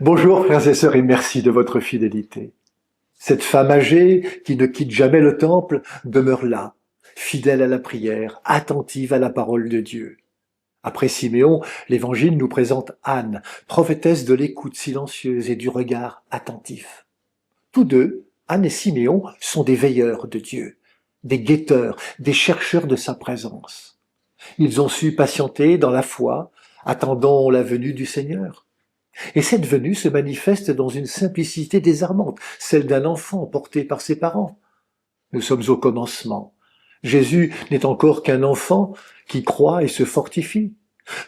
Bonjour frères et sœurs et merci de votre fidélité. Cette femme âgée qui ne quitte jamais le temple demeure là, fidèle à la prière, attentive à la parole de Dieu. Après Siméon, l'Évangile nous présente Anne, prophétesse de l'écoute silencieuse et du regard attentif. Tous deux, Anne et Siméon, sont des veilleurs de Dieu, des guetteurs, des chercheurs de sa présence. Ils ont su patienter dans la foi, attendant la venue du Seigneur. Et cette venue se manifeste dans une simplicité désarmante, celle d'un enfant porté par ses parents. Nous sommes au commencement. Jésus n'est encore qu'un enfant qui croit et se fortifie.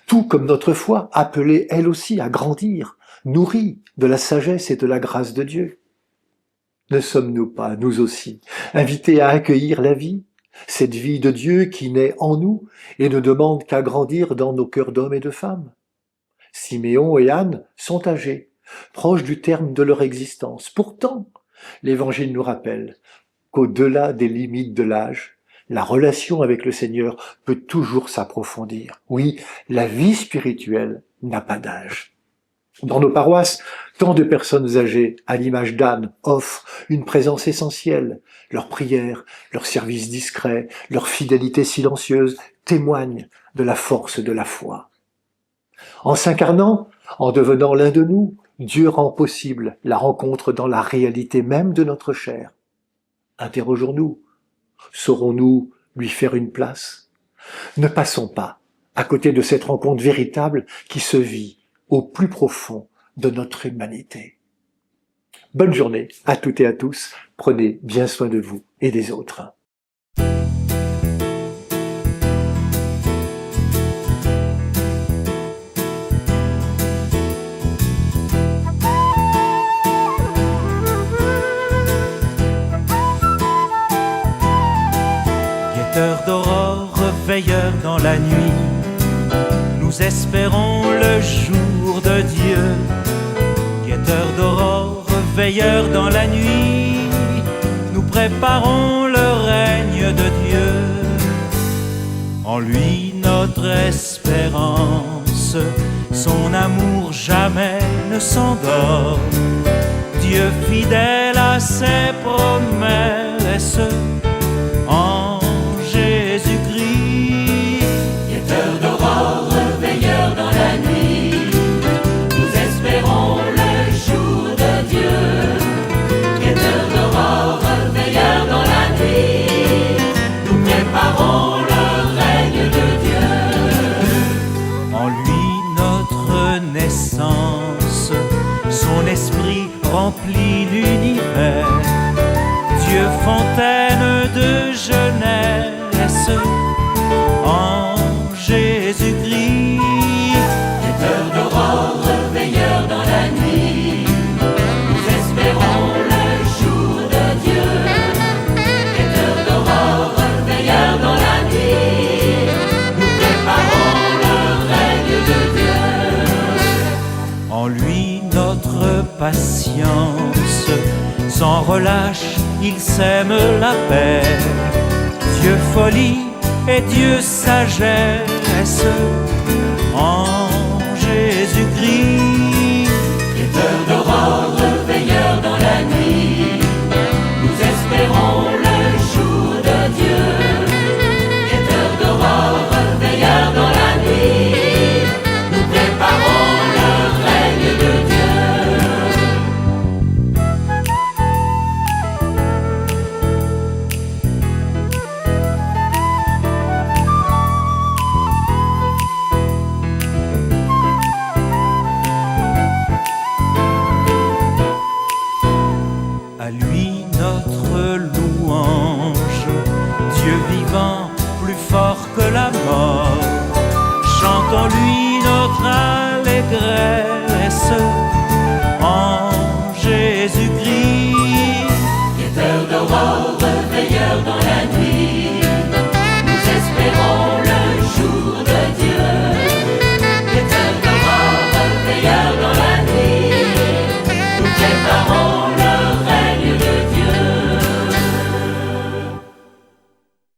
Tout comme notre foi, appelée elle aussi à grandir, nourrie de la sagesse et de la grâce de Dieu. Ne sommes-nous pas, nous aussi, invités à accueillir la vie, cette vie de Dieu qui naît en nous et ne demande qu'à grandir dans nos cœurs d'hommes et de femmes? Siméon et Anne sont âgés, proches du terme de leur existence. Pourtant, l'Évangile nous rappelle qu'au-delà des limites de l'âge, la relation avec le Seigneur peut toujours s'approfondir. Oui, la vie spirituelle n'a pas d'âge. Dans nos paroisses, tant de personnes âgées, à l'image d'Anne, offrent une présence essentielle. Leurs prières, leur service discret, leur fidélité silencieuse témoignent de la force de la foi. En s'incarnant, en devenant l'un de nous, Dieu rend possible la rencontre dans la réalité même de notre chair. Interrogeons-nous, saurons-nous lui faire une place? Ne passons pas à côté de cette rencontre véritable qui se vit au plus profond de notre humanité. Bonne journée à toutes et à tous, prenez bien soin de vous et des autres. Guetteurs d'aurore, veilleurs dans la nuit, nous espérons le jour de Dieu. Guetteurs d'aurore, veilleurs dans la nuit, nous préparons le règne de Dieu. En lui notre espérance, son amour jamais ne s'endort. Dieu fidèle à ses promesses, en Jésus-Christ. Guetteurs d'aurore, veilleurs dans la nuit, nous espérons le jour de Dieu. Guetteurs d'aurore, veilleurs dans la nuit, nous préparons le règne de Dieu. En lui notre naissance, son esprit remplit l'univers. Dieu fontaine de jeunesse, en Jésus-Christ. Guetteurs d'aurore, veilleurs dans la nuit, nous espérons le jour de Dieu. Guetteurs d'aurore, veilleurs dans la nuit, nous préparons le règne de Dieu. En lui notre patience, sans relâche, il sème la paix. Dieu folie et Dieu sagesse, en Jésus-Christ. Guetteurs d'aurore, veilleurs dans la nuit, nous espérons le jour de Dieu. Guetteurs d'aurore, veilleurs dans la nuit, nous préparons le règne de Dieu. À lui notre louange, Dieu vivant, plus fort que la mort. Chantons-lui notre allégresse, en Jésus-Christ. Guetteurs d'aurore, veilleurs dans la nuit,